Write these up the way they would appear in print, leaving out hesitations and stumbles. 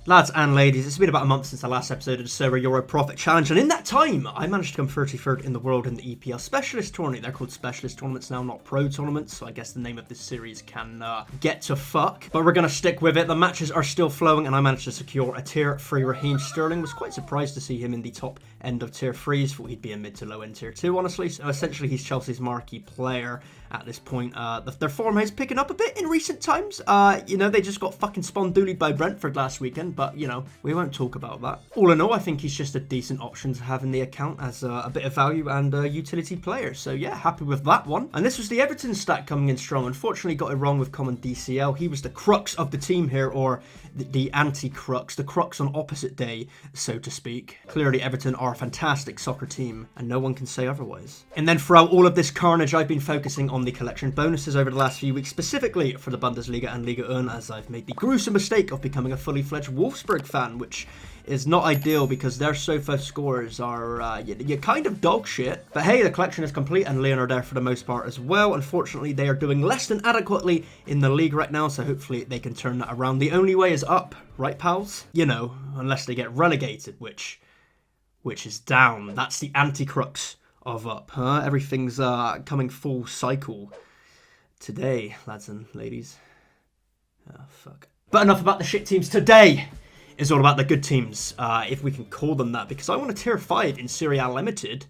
Lads and ladies, it's been about a month since the last episode of the Sorare Euro Profit Challenge, and in that time, I managed to come 33rd in the world in the EPL Specialist Tournament. They're called Specialist Tournaments now, not Pro Tournaments, so I guess the name of this series can get to fuck. But we're going to stick with it. The matches are still flowing, and I managed to secure a Tier 3 Raheem Sterling. Was quite surprised to see him in the top end of Tier 3s. Thought he'd be a mid to low end Tier 2, honestly. So essentially, he's Chelsea's marquee player at this point. Their form is picking up a bit in recent times. You know, they just got fucking spondoolied by Brentford last weekend, but, you know, we won't talk about that. All in all, I think he's just a decent option to have in the account as a bit of value and a utility player. So, yeah, happy with that one. And this was the Everton stat coming in strong. Unfortunately, got it wrong with common DCL. He was the crux of the team here, or the anti-crux, the crux on opposite day, so to speak. Clearly, Everton are a fantastic soccer team, and no one can say otherwise. And then throughout all of this carnage, I've been focusing on the collection bonuses over the last few weeks, specifically for the Bundesliga and Liga 1, as I've made the gruesome mistake of becoming a fully fledged Wolfsburg fan, which is not ideal because their so-far scores are you're kind of dog shit. But hey, the collection is complete and Leon are there for the most part as well. Unfortunately, they are doing less than adequately in the league right now, so hopefully they can turn that around. The only way is up, right, pals? You know, unless they get relegated, which is down. That's the anti-crux of up, huh? Everything's coming full cycle today, lads and ladies. Oh, fuck. But enough about the shit teams. Today is all about the good teams, if we can call them that, because I want a Tier 5 in Serie A Limited.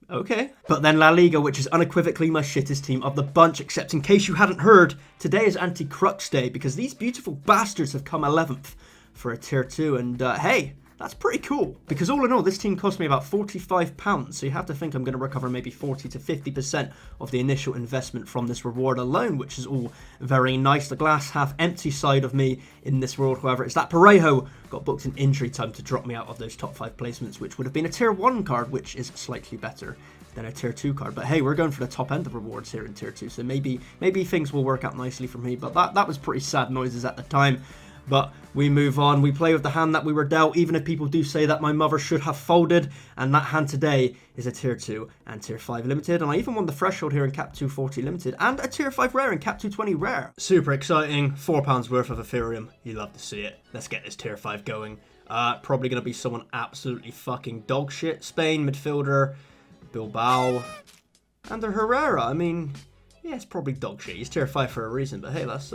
Okay. But then La Liga, which is unequivocally my shittest team of the bunch, except in case you hadn't heard, today is Anti-Crux Day, because these beautiful bastards have come 11th for a Tier 2, and hey, that's pretty cool, because all in all, this team cost me about £45, so you have to think I'm going to recover maybe 40 to 50% of the initial investment from this reward alone, which is all very nice. The glass half empty side of me in this world, however, is that Parejo got booked in injury time to drop me out of those top 5 placements, which would have been a Tier 1 card, which is slightly better than a Tier 2 card. But hey, we're going for the top end of rewards here in Tier 2, so maybe things will work out nicely for me, but that was pretty sad noises at the time. But we move on. We play with the hand that we were dealt, even if people do say that my mother should have folded. And that hand today is a Tier 2 and Tier 5 Limited. And I even won the threshold here in Cap 240 Limited and a Tier 5 Rare in Cap 220 Rare. Super exciting. £4 worth of Ethereum. You love to see it. Let's get this Tier 5 going. Probably going to be someone absolutely fucking dog shit. Spain, midfielder, Bilbao, and the Herrera. I mean, yeah, it's probably dog shit. He's Tier 5 for a reason. But hey, that's,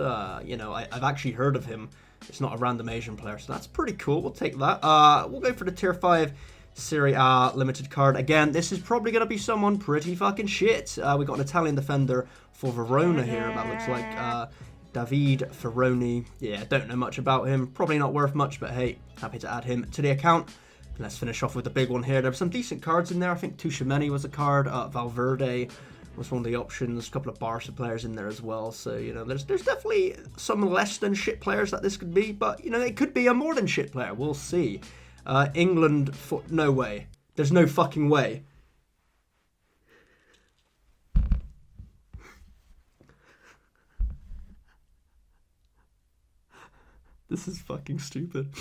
you know, I've actually heard of him. It's not a random Asian player, so that's pretty cool. We'll take that. We'll go for the Tier 5 Serie A Limited card. Again, this is probably going to be someone pretty fucking shit. We got an Italian defender for Verona here. That looks like David Ferroni. Yeah, don't know much about him. Probably not worth much, but hey, happy to add him to the account. Let's finish off with the big one here. There were some decent cards in there. I think Tuchemeni was a card. Valverde was one of the options. A couple of Barca players in there as well. So, you know, there's definitely some less than shit players that this could be. But, you know, it could be a more than shit player. We'll see. England, no way. There's no fucking way. This is fucking stupid.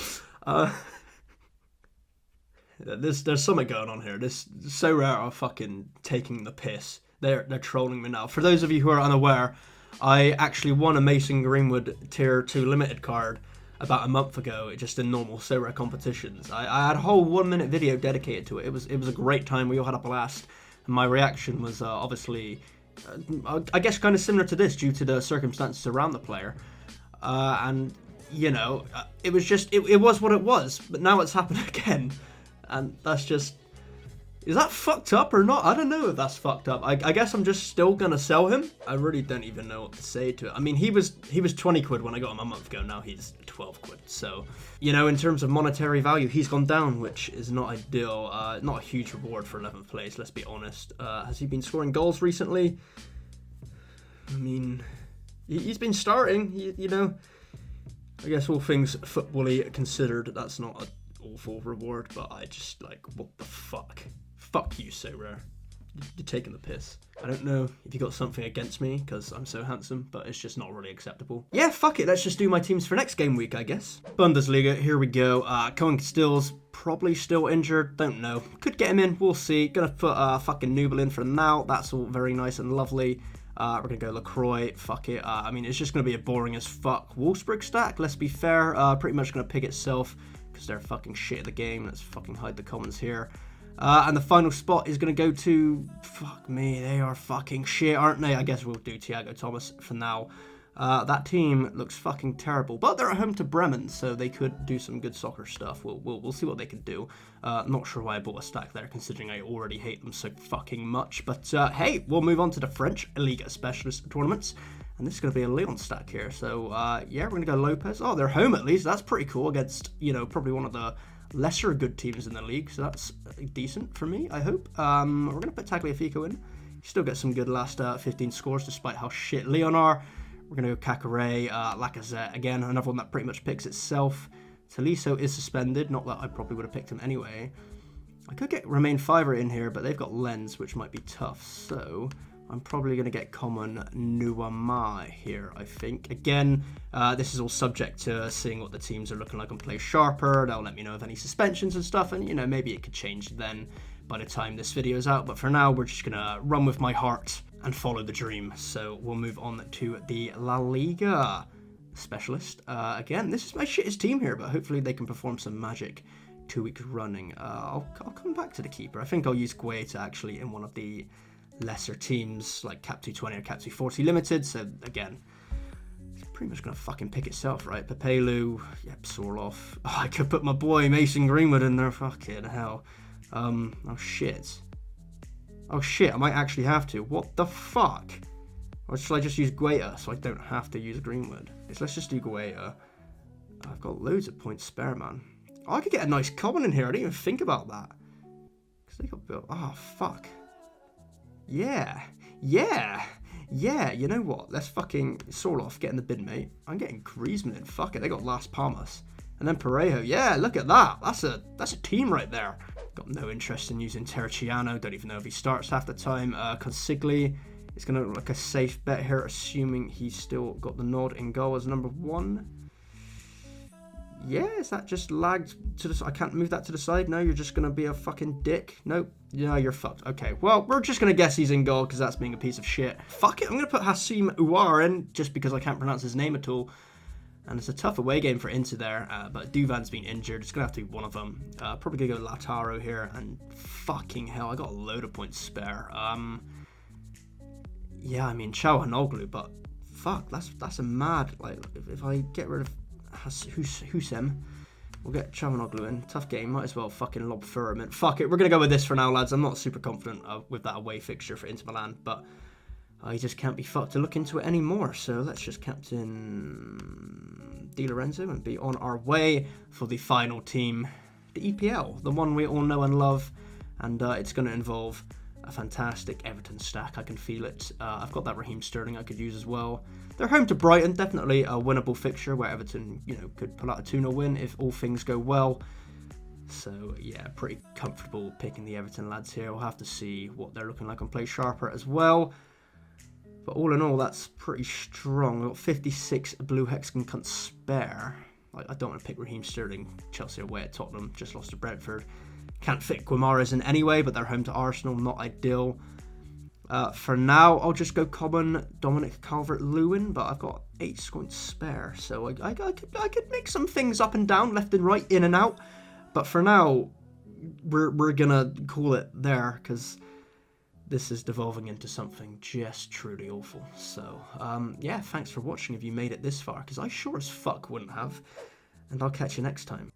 There's something going on here. This Sorare are fucking taking the piss. They're trolling me now. For those of you who are unaware, I actually won a Mason Greenwood Tier 2 Limited card about a month ago, just in normal Sorare competitions. I had a whole 1-minute video dedicated to it. It was a great time. We all had a blast. And my reaction was obviously, I guess, kind of similar to this due to the circumstances around the player. And, you know, it was just, it was what it was. But now it's happened again. And that's just... Is that fucked up or not? I don't know if that's fucked up. I guess I'm just still gonna sell him. I really don't even know what to say to it. I mean, he was 20 quid when I got him a month ago. Now he's 12 quid. So, you know, in terms of monetary value, he's gone down, which is not ideal. Not a huge reward for 11th place, let's be honest. Has he been scoring goals recently? I mean, he's been starting, you know. I guess all things football-y considered, that's not an awful reward, but I just, like, what the fuck? Fuck you, Sorare. You're taking the piss. I don't know if you got something against me because I'm so handsome, but it's just not really acceptable. Yeah, fuck it. Let's just do my teams for next game week, I guess. Bundesliga, here we go. Cohen Stills, probably still injured. Don't know. Could get him in. We'll see. Gonna put fucking Nubel in for now. That's all very nice and lovely. We're going to go LaCroix. Fuck it. I mean, it's just going to be a boring as fuck Wolfsburg stack. Let's be fair. Pretty much going to pick itself because they're fucking shit at the game. Let's fucking hide the comments here. And the final spot is going to go to... Fuck me, they are fucking shit, aren't they? I guess we'll do Thiago Thomas for now. That team looks fucking terrible, but they're at home to Bremen, so they could do some good soccer stuff. We'll see what they can do. Not sure why I bought a stack there, considering I already hate them so fucking much. But hey, we'll move on to the French Liga Specialist tournaments, and this is going to be a Lyon stack here. So yeah, we're going to go Lopez. Oh, they're home at least. That's pretty cool against, you know, probably one of the lesser good teams in the league. So that's decent for me, I hope. We're going to put Tagliafico in. Still get some good last 15 scores, despite how shit Lyon are. We're going to go Caqueret, Lacazette, again, another one that pretty much picks itself. Tolisso is suspended, not that I probably would have picked him anyway. I could get Romain Fiver in here, but they've got Lens, which might be tough. So I'm probably going to get common Nuama here, I think. Again, this is all subject to seeing what the teams are looking like on Play Sharper. They'll let me know of any suspensions and stuff, and, you know, maybe it could change then by the time this video is out. But for now, we're just going to run with my heart and follow the dream. So we'll move on to the La Liga Specialist. Again, this is my shittest team here, but hopefully they can perform some magic 2 weeks running. I'll come back to the keeper. I think I'll use Guaita actually in one of the lesser teams like Cap 220 or Cap 240 Limited. So again, it's pretty much going to fucking pick itself, right? Pepelu, yep, Sorloff. Oh, I could put my boy Mason Greenwood in there. Fucking hell. Oh shit. Oh shit, I might actually have to. What the fuck? Or should I just use Guaita so I don't have to use Greenwood? Let's just do Guaita. I've got loads of points spare, man. Oh, I could get a nice common in here. I didn't even think about that. Because they got built. Oh, fuck. Yeah. Yeah. Yeah, you know what? Let's fucking Sorloff get in the bin, mate. I'm getting Griezmann in. Fuck it. They got Las Palmas. And then Parejo. Yeah, look at that. That's a team right there. Got no interest in using Terracciano. Don't even know if he starts half the time. Consigli is going to look like a safe bet here, assuming he's still got the nod in goal as number 1. Yeah, is that just lagged to the side? I can't move that to the side. No, you're just going to be a fucking dick. Nope. Yeah, you're fucked. Okay, well, we're just going to guess he's in goal because that's being a piece of shit. Fuck it. I'm going to put Hassim Ouar in just because I can't pronounce his name at all. And it's a tough away game for Inter there, but Duvan's been injured. It's going to have to be one of them. Probably going to go Lautaro here, and fucking hell, I got a load of points spare. Yeah, I mean, Çalhanoğlu, but fuck, that's a mad, like, if I get rid of Husem, we'll get Çalhanoğlu in. Tough game, might as well fucking lob Furman. Fuck it, we're going to go with this for now, lads. I'm not super confident with that away fixture for Inter Milan, but I just can't be fucked to look into it anymore. So let's just captain Di Lorenzo and be on our way for the final team, the EPL, the one we all know and love. And it's going to involve a fantastic Everton stack. I can feel it. I've got that Raheem Sterling I could use as well. They're home to Brighton, definitely a winnable fixture where Everton, you know, could pull out a 2-0 win if all things go well. So yeah, pretty comfortable picking the Everton lads here. We'll have to see what they're looking like on Play Sharper as well. But all in all, that's pretty strong. We've got 56 blue hexagon cunts spare. I don't want to pick Raheem Sterling. Chelsea away at Tottenham, just lost to Brentford. Can't fit Guimaraes in anyway, but they're home to Arsenal, not ideal. For now, I'll just go common Dominic Calvert-Lewin, but I've got 8 points spare. So I could make some things up and down, left and right, in and out. But for now, we're going to call it there, because this is devolving into something just truly awful. So, yeah, thanks for watching if you made it this far, because I sure as fuck wouldn't have. And I'll catch you next time.